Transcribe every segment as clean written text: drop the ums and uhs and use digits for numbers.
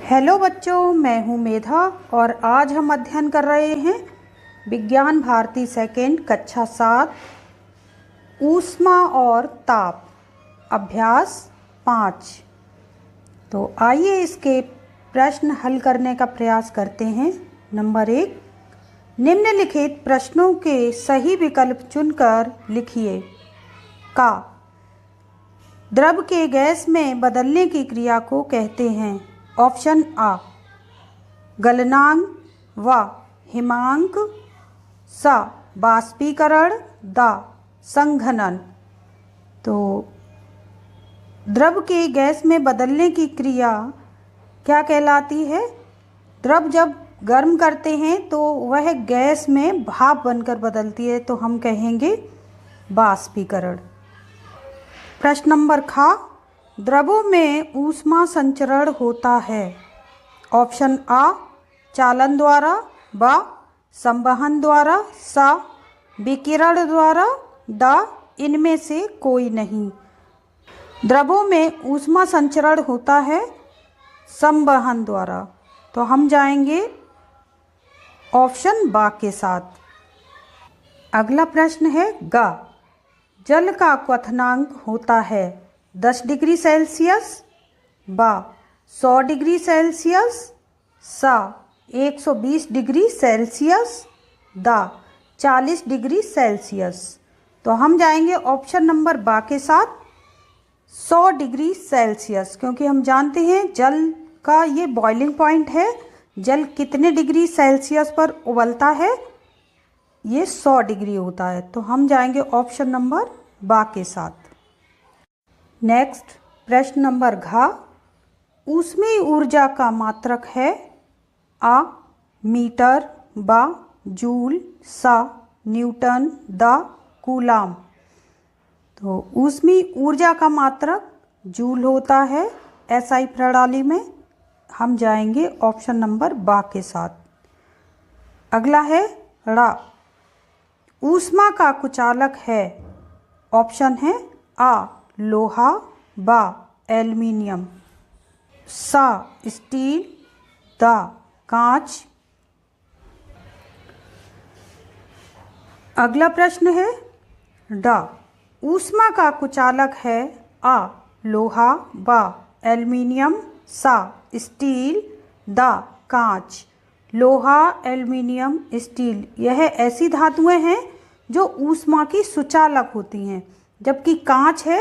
Hello बच्चों, मैं हूँ मेधा और आज हम अध्ययन कर रहे हैं विज्ञान भारती सेकेंड कक्षा 7 ऊष्मा और ताप अभ्यास 5। तो आइए इसके प्रश्न हल करने का प्रयास करते हैं। नंबर 1, निम्नलिखित प्रश्नों के सही विकल्प चुनकर लिखिए। का द्रव के गैस में बदलने की क्रिया को कहते हैं। ऑप्शन आ गलनांक, व हिमांक, स बाष्पीकरण, द संघनन। तो द्रव के गैस में बदलने की क्रिया क्या कहलाती है? द्रव जब गर्म करते हैं तो वह गैस में भाप बनकर बदलती है, तो हम कहेंगे बाष्पीकरण। प्रश्न नंबर खा द्रवों में ऊष्मा संचरण होता है। ऑप्शन आ चालन द्वारा, ब संवहन द्वारा, स विकिरण द्वारा, द इनमें से कोई नहीं। द्रवों में ऊष्मा संचरण होता है संवहन द्वारा, तो हम जाएंगे ऑप्शन बा के साथ। अगला प्रश्न है ग जल का क्वथनांक होता है 10 डिग्री सेल्सियस, ब 100 डिग्री सेल्सियस, स 120 degree Celsius, the 40 degree Celsius. तो हम जाएंगे ऑप्शन नंबर बा के साथ 100 डिग्री सेल्सियस, क्योंकि हम जानते हैं जल का ये बॉइलिंग पॉइंट है। जल कितने डिग्री सेल्सियस पर उबलता है? ये 100 डिग्री होता है, तो हम जाएंगे ऑप्शन नंबर बा के साथ। नेक्स्ट प्रश्न नंबर घ ऊष्मीय ऊर्जा का मात्रक है। आ मीटर, ब जूल, स न्यूटन, द कूलाम। तो ऊष्मीय ऊर्जा का मात्रक जूल होता है एसआई प्रणाली में। हम जाएंगे ऑप्शन नंबर बा के साथ। अगला है ड़ ऊष्मा का कुचालक है। ऑप्शन है आ लोहा, ब एल्युमिनियम, स स्टील, द कांच। अगला प्रश्न है ड ऊष्मा का कुचालक है। आ लोहा, ब एल्युमिनियम, स स्टील, द कांच। लोहा, एल्युमिनियम, स्टील यह ऐसी धातुएं हैं जो ऊष्मा की सुचालक होती हैं, जबकि कांच है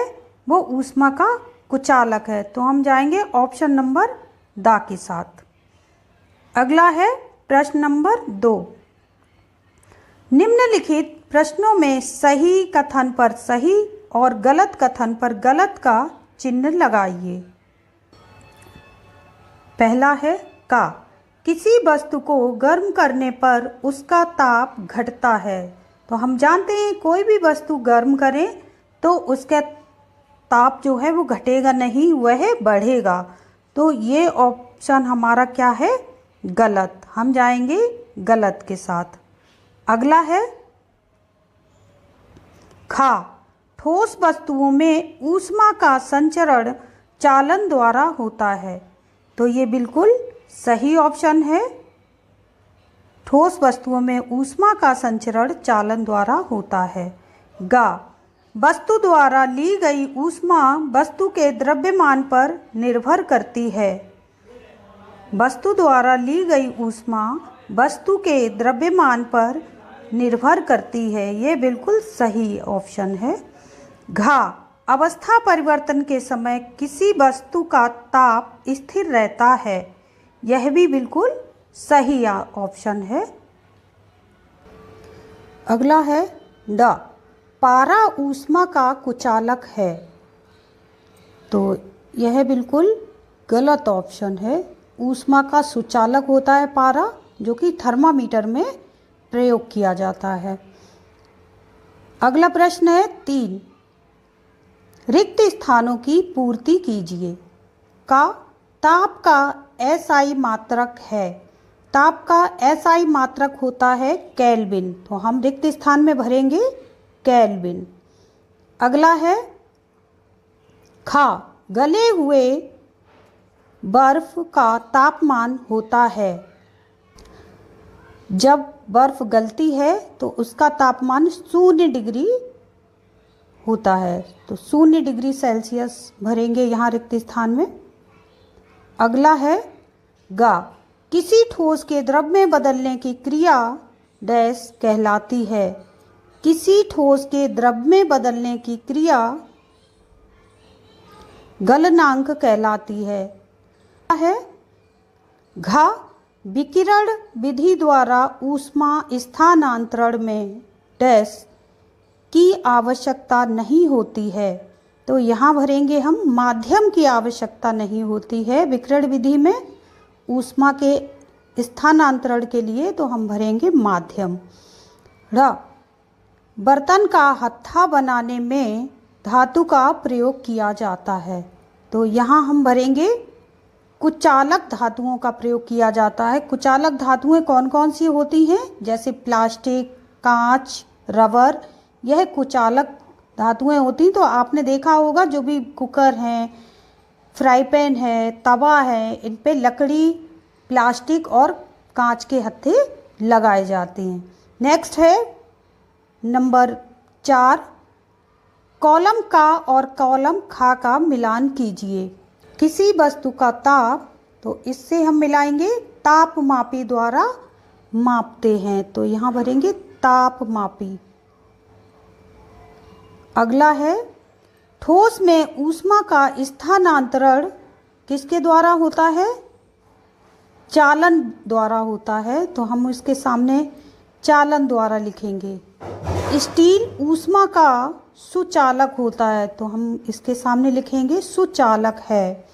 वो ऊष्मा का कुचालक है। तो हम जाएंगे ऑप्शन नंबर दा के साथ। अगला है प्रश्न नंबर 2 निम्नलिखित प्रश्नों में सही कथन पर सही और गलत कथन पर गलत का चिन्ह लगाइए। पहला है का किसी वस्तु को गर्म करने पर उसका ताप घटता है। तो हम जानते हैं कोई भी वस्तु गर्म करें तो उसका ताप जो है वो घटेगा नहीं, वह बढ़ेगा। तो ये ऑप्शन हमारा क्या है? गलत। हम जाएंगे गलत के साथ। अगला है खा ठोस वस्तुओं में ऊष्मा का संचरण चालन द्वारा होता है। तो ये बिल्कुल सही ऑप्शन है। ठोस वस्तुओं में ऊष्मा का संचरण चालन द्वारा होता है। ग वस्तु द्वारा ली गई ऊष्मा वस्तु के द्रव्यमान पर निर्भर करती है। वस्तु द्वारा ली गई ऊष्मा वस्तु के द्रव्यमान पर निर्भर करती है। ये बिल्कुल सही ऑप्शन है। घ अवस्था परिवर्तन के समय किसी वस्तु का ताप स्थिर रहता है। यह भी बिल्कुल सही ऑप्शन है। अगला है ड पारा ऊष्मा का कुचालक है। तो यह बिल्कुल गलत ऑप्शन है। ऊष्मा का सुचालक होता है पारा, जो कि थर्मामीटर में प्रयोग किया जाता है। अगला प्रश्न है 3 रिक्त स्थानों की पूर्ति कीजिए। का ताप का एसआई मात्रक है। ताप का एसआई मात्रक होता है केल्विन, तो हम रिक्त स्थान में भरेंगे केल्विन। अगला है खा गले हुए बर्फ का तापमान होता है? जब बर्फ गलती है तो उसका तापमान 0 डिग्री होता है, तो 0 डिग्री सेल्सियस भरेंगे यहाँ रिक्त स्थान में। अगला है गा, किसी ठोस के द्रव में बदलने की क्रिया डैश कहलाती है? किसी ठोस के द्रव में बदलने की क्रिया गलनांक कहलाती है। घा, विकिरण विधि द्वारा ऊष्मा स्थानांतरण में डैश की आवश्यकता नहीं होती है? तो यहाँ भरेंगे हम माध्यम की आवश्यकता नहीं होती है विकिरण विधि में ऊष्मा के स्थानांतरण के लिए, तो हम भरेंगे माध्यम। र, बर्तन का हत्था बनाने में धातु का प्रयोग किया जाता है? तो यहाँ हम भरेंगे कुचालक धातुओं का प्रयोग किया जाता है। कुचालक धातुएं कौन कौन सी होती हैं? जैसे प्लास्टिक, कांच, रबर, यह कुचालक धातुएं होती। तो आपने देखा होगा जो भी कुकर हैं, फ्राई पैन है, तवा है, इन पे लकड़ी, प्लास्टिक और कांच के हत्थे लगाए जाते हैं। नेक्स्ट है नंबर 4, कॉलम का और कॉलम खा का मिलान कीजिए। किसी वस्तु का ताप, तो इससे हम मिलाएंगे तापमापी द्वारा मापते हैं, तो यहाँ भरेंगे तापमापी। अगला है ठोस में ऊष्मा का स्थानांतरण किसके द्वारा होता है? चालन द्वारा होता है, तो हम इसके सामने चालन द्वारा लिखेंगे। स्टील ऊष्मा का सुचालक होता है, तो हम इसके सामने लिखेंगे सुचालक है।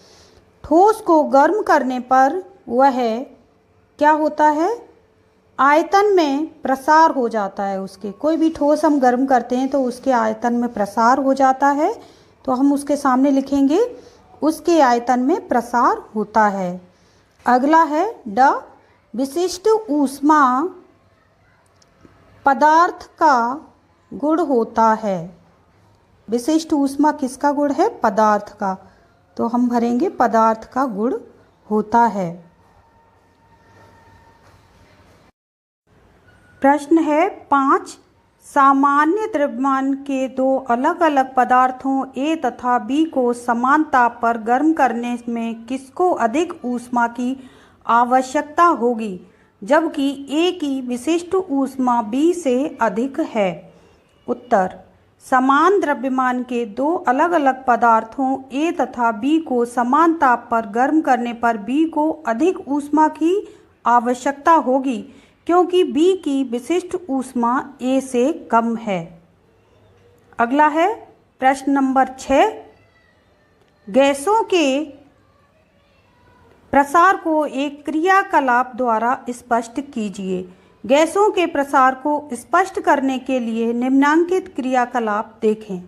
ठोस को गर्म करने पर वह क्या होता है? आयतन में प्रसार हो जाता है उसके। कोई भी ठोस हम गर्म करते हैं तो उसके आयतन में प्रसार हो जाता है, तो हम उसके सामने लिखेंगे उसके आयतन में प्रसार होता है। अगला है ड, विशिष्ट ऊष्मा पदार्थ का गुण होता है। विशिष्ट ऊष्मा किसका गुण है? पदार्थ का, तो हम भरेंगे पदार्थ का गुण होता है। प्रश्न है 5, सामान्य द्रव्यमान के 2 अलग अलग पदार्थों A तथा B को समान ताप पर गर्म करने में किसको अधिक ऊष्मा की आवश्यकता होगी, जबकि A की विशिष्ट ऊष्मा B से अधिक है? उत्तर, समान द्रव्यमान के 2 अलग अलग पदार्थों A तथा B को समान ताप पर गर्म करने पर B को अधिक ऊष्मा की आवश्यकता होगी, क्योंकि B की विशिष्ट ऊष्मा A से कम है। अगला है प्रश्न नंबर 6, गैसों के प्रसार को एक क्रियाकलाप द्वारा स्पष्ट कीजिए। गैसों के प्रसार को स्पष्ट करने के लिए निम्नांकित क्रियाकलाप देखें।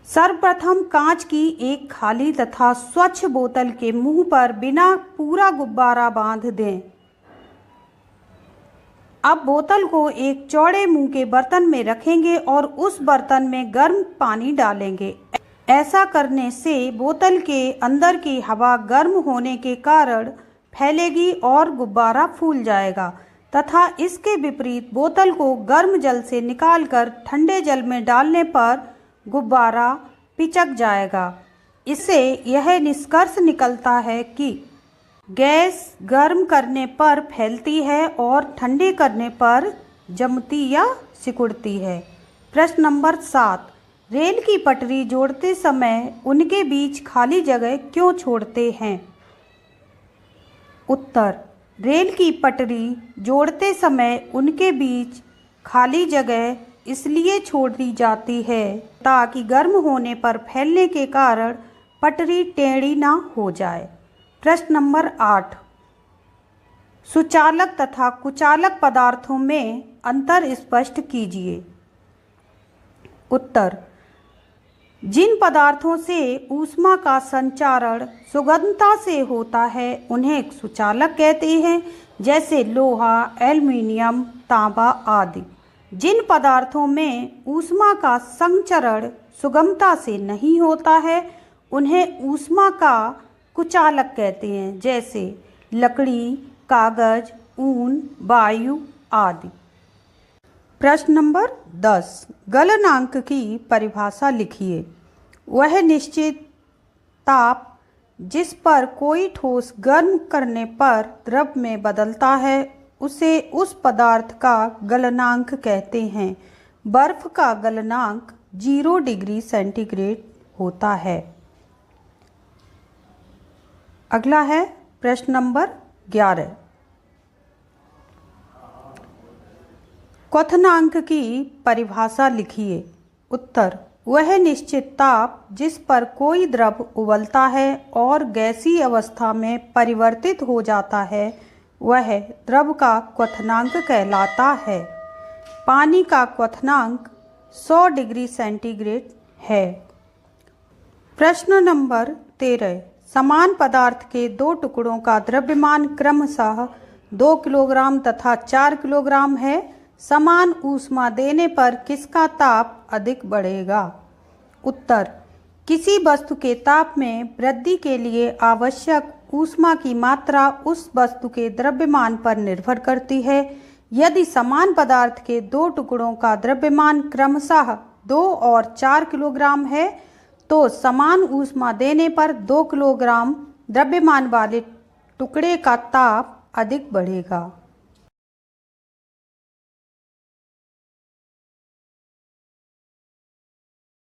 सर्वप्रथम कांच की एक खाली तथा स्वच्छ बोतल के मुंह पर बिना पूरा गुब्बारा बांध दें। अब बोतल को एक चौड़े मुंह के बर्तन में रखेंगे और उस बर्तन में गर्म पानी डालेंगे। ऐसा करने से बोतल के अंदर की हवा गर्म होने के कारण फैलेगी और गुब्बारा फूल जाएगा, तथा इसके विपरीत बोतल को गर्म जल से निकालकर ठंडे जल में डालने पर गुब्बारा पिचक जाएगा। इससे यह निष्कर्ष निकलता है कि गैस गर्म करने पर फैलती है और ठंडे करने पर जमती या सिकुड़ती है। प्रश्न नंबर 7, रेल की पटरी जोड़ते समय उनके बीच खाली जगह क्यों छोड़ते हैं? उत्तर, रेल की पटरी जोड़ते समय उनके बीच खाली जगह इसलिए छोड़ी जाती है ताकि गर्म होने पर फैलने के कारण पटरी टेढ़ी ना हो जाए। प्रश्न नंबर 8, सुचालक तथा कुचालक पदार्थों में अंतर स्पष्ट कीजिए। उत्तर, जिन पदार्थों से ऊष्मा का संचारण सुगमता से होता है उन्हें सुचालक कहते हैं, जैसे लोहा, एल्युमिनियम, तांबा आदि। जिन पदार्थों में ऊष्मा का संचरण सुगमता से नहीं होता है उन्हें ऊष्मा का कुचालक कहते हैं, जैसे लकड़ी, कागज, ऊन, वायु आदि। प्रश्न नंबर 10, गलनांक की परिभाषा लिखिए। वह निश्चित ताप जिस पर कोई ठोस गर्म करने पर द्रव में बदलता है उसे उस पदार्थ का गलनांक कहते हैं। बर्फ का गलनांक 0 डिग्री सेंटीग्रेड होता है। अगला है प्रश्न नंबर 11, क्वथनांक की परिभाषा लिखिए। उत्तर, वह निश्चित ताप जिस पर कोई द्रव उबलता है और गैसीय अवस्था में परिवर्तित हो जाता है वह द्रव का क्वथनांक कहलाता है। पानी का क्वथनांक 100 डिग्री सेंटीग्रेड है। प्रश्न नंबर 13, समान पदार्थ के दो टुकड़ों का द्रव्यमान क्रमशः 2 किलोग्राम तथा 4 किलोग्राम है। समान ऊष्मा देने पर किसका ताप अधिक बढ़ेगा? उत्तर, किसी वस्तु के ताप में वृद्धि के लिए आवश्यक ऊष्मा की मात्रा उस वस्तु के द्रव्यमान पर निर्भर करती है। यदि समान पदार्थ के दो टुकड़ों का द्रव्यमान क्रमशः 2 और 4 किलोग्राम है तो समान ऊष्मा देने पर 2 किलोग्राम द्रव्यमान वाले टुकड़े का ताप अधिक बढ़ेगा।